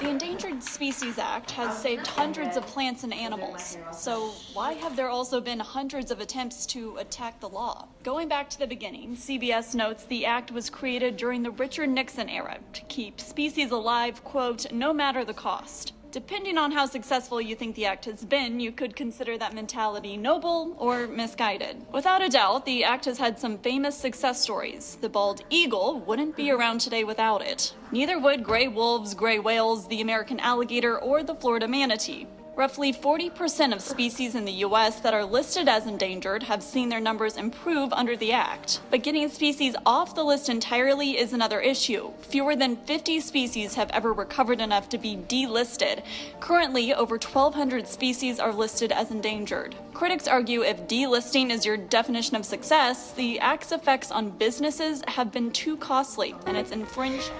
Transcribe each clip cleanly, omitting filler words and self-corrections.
The Endangered Species Act has saved hundreds of plants and animals. So why have there also been hundreds of attempts to attack the law? Going back to the beginning, CBS notes the act was created during the Richard Nixon era to keep species alive, quote, no matter the cost. Depending on how successful you think the act has been, you could consider that mentality noble or misguided. Without a doubt, the act has had some famous success stories. The bald eagle wouldn't be around today without it. Neither would gray wolves, gray whales, the American alligator, or the Florida manatee. Roughly 40% of species in the U.S. that are listed as endangered have seen their numbers improve under the act. But getting species off the list entirely is another issue. Fewer than 50 species have ever recovered enough to be delisted. Currently, over 1,200 species are listed as endangered. Critics argue if delisting is your definition of success, the act's effects on businesses have been too costly, and it's infringed.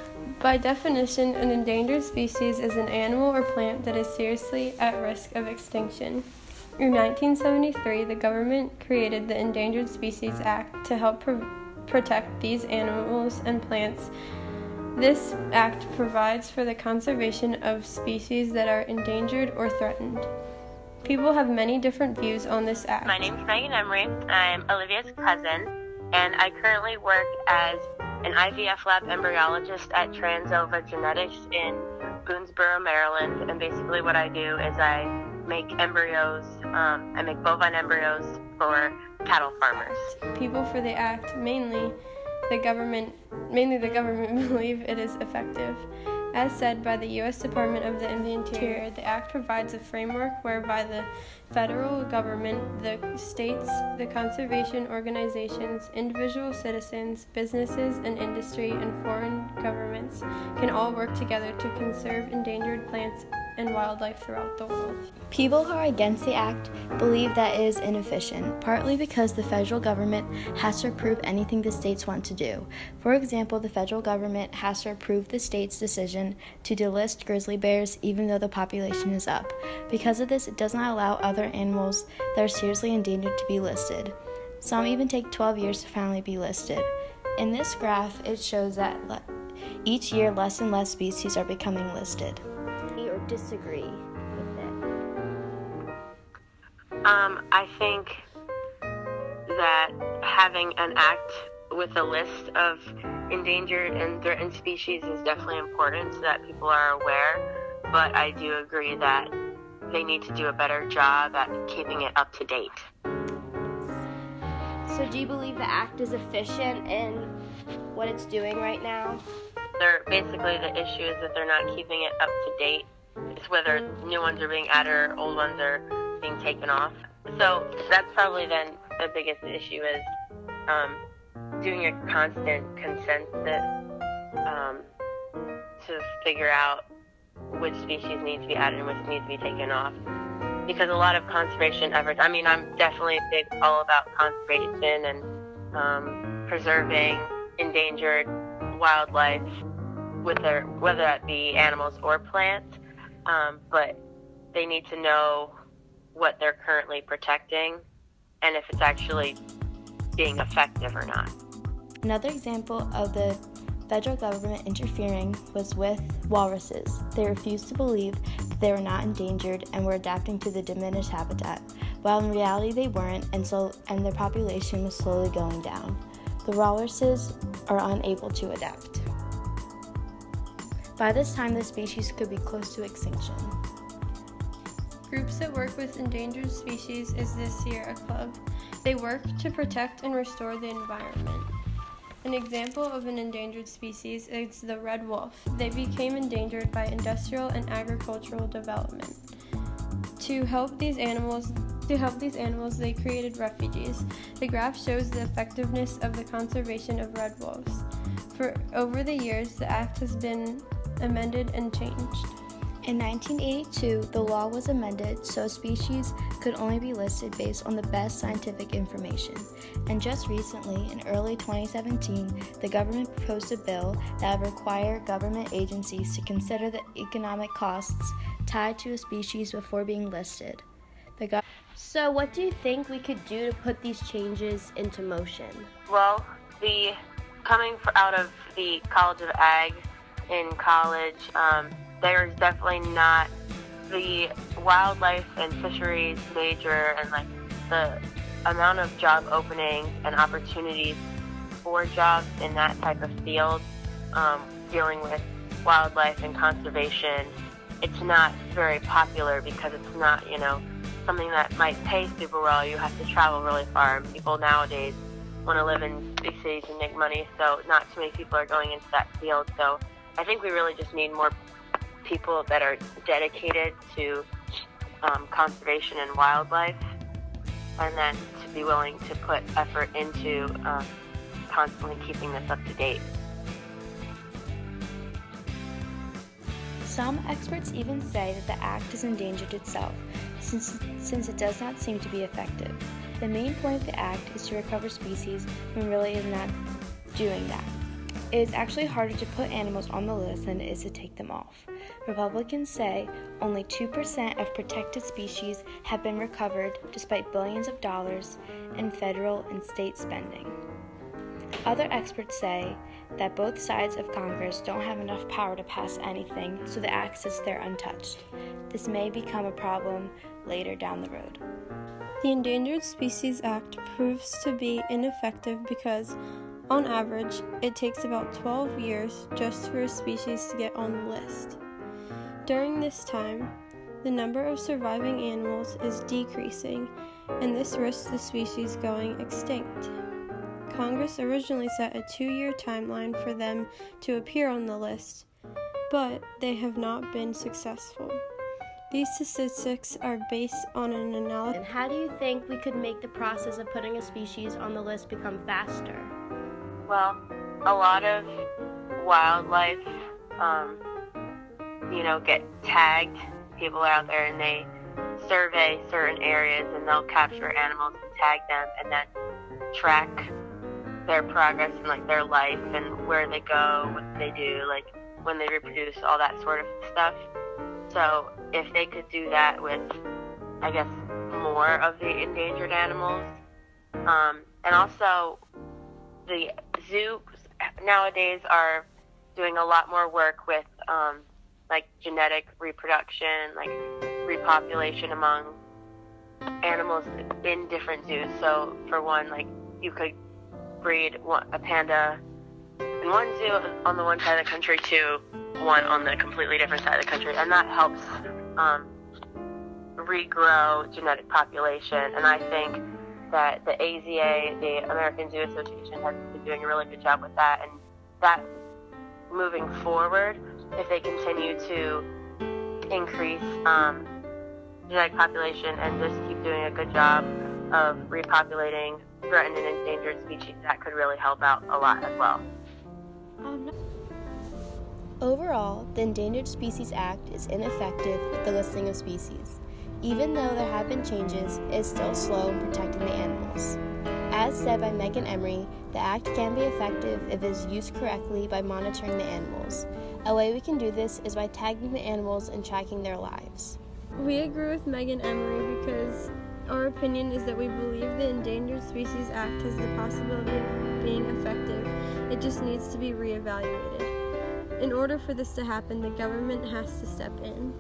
By definition, an endangered species is an animal or plant that is seriously at risk of extinction. In 1973, the government created the Endangered Species Act to help protect these animals and plants. This act provides for the conservation of species that are endangered or threatened. People have many different views on this act. My name's Megan Emery. I'm Olivia's cousin, and I currently work as an IVF lab embryologist at Transova Genetics in Boonesboro, Maryland. And basically what I do is I make embryos, I make bovine embryos for cattle farmers. People for the act, mainly the government believe it is effective. As said by the U.S. Department of the Interior, the act provides a framework whereby the federal government, the states, the conservation organizations, individual citizens, businesses and industry, and foreign governments can all work together to conserve endangered plants and wildlife throughout the world. People who are against the act believe that it is inefficient, partly because the federal government has to approve anything the states want to do. For example, the federal government has to approve the state's decision to delist grizzly bears even though the population is up. Because of this, it does not allow other animals that are seriously endangered to be listed. Some even take 12 years to finally be listed. In this graph, it shows that each year less and less species are becoming listed. Or disagree with it? I think that having an act with a list of endangered and threatened species is definitely important so that people are aware, but I do agree that they need to do a better job at keeping it up to date. So do you believe the act is efficient in what it's doing right now? Basically, the issue is that they're not keeping it up to date. It's whether new ones are being added or old ones are being taken off. So that's probably then the biggest issue is doing a constant consensus to figure out which species need to be added and which need to be taken off. Because a lot of conservation efforts, I'm definitely big all about conservation and preserving endangered wildlife, whether that be animals or plants. But they need to know what they're currently protecting and if it's actually being effective or not. Another example of the federal government interfering was with walruses. They refused to believe that they were not endangered and were adapting to the diminished habitat, while in reality they weren't, and their population was slowly going down. The walruses are unable to adapt. By this time, the species could be close to extinction. Groups that work with endangered species is the Sierra Club. They work to protect and restore the environment. An example of an endangered species is the red wolf. They became endangered by industrial and agricultural development. To help these animals, they created refuges. The graph shows the effectiveness of the conservation of red wolves. For over the years, the act has been amended and changed. In 1982, the law was amended so species could only be listed based on the best scientific information. And just recently, in early 2017, the government proposed a bill that would require government agencies to consider the economic costs tied to a species before being listed. So what do you think we could do to put these changes into motion? Well, coming out of the College of Ag in college, there's definitely not the wildlife and fisheries major, and like the amount of job openings and opportunities for jobs in that type of field, dealing with wildlife and conservation, it's not very popular because it's not, something that might pay super well. You have to travel really far, and people nowadays want to live in big cities and make money, so not too many people are going into that field. So I think we really just need more people that are dedicated to conservation and wildlife, and then to be willing to put effort into constantly keeping this up to date. Some experts even say that the act has endangered itself, since it does not seem to be effective. The main point of the act is to recover species when really is not doing that. It is actually harder to put animals on the list than it is to take them off. Republicans say only 2% of protected species have been recovered despite billions of dollars in federal and state spending. Other experts say that both sides of Congress don't have enough power to pass anything, so the act sits there untouched. This may become a problem later down the road. The Endangered Species Act proves to be ineffective because, on average, it takes about 12 years just for a species to get on the list. During this time, the number of surviving animals is decreasing, and this risks the species going extinct. Congress originally set a 2-year timeline for them to appear on the list, but they have not been successful. These statistics are based on an analysis. And how do you think we could make the process of putting a species on the list become faster? Well, a lot of wildlife, get tagged. People are out there and they survey certain areas, and they'll capture animals and tag them, and then track their progress and like their life and where they go, what they do, like when they reproduce, all that sort of stuff. So if they could do that with, I guess, more of the endangered animals, and also the zoos nowadays are doing a lot more work with like genetic reproduction, like repopulation among animals in different zoos. So for one, like you could breed a panda in one zoo on the one side of the country to one on the completely different side of the country, and that helps regrow genetic population. And I think that the AZA, the American Zoo Association, has been doing a really good job with that, and that moving forward, if they continue to increase genetic population and just keep doing a good job of repopulating threatened and endangered species, that could really help out a lot as well. Overall, the Endangered Species Act is ineffective with the listing of species. Even though there have been changes, it is still slow in protecting the animals. As said by Megan Emery, the act can be effective if it is used correctly by monitoring the animals. A way we can do this is by tagging the animals and tracking their lives. We agree with Megan Emery because our opinion is that we believe the Endangered Species Act has the possibility of being effective. It just needs to be reevaluated. In order for this to happen, the government has to step in.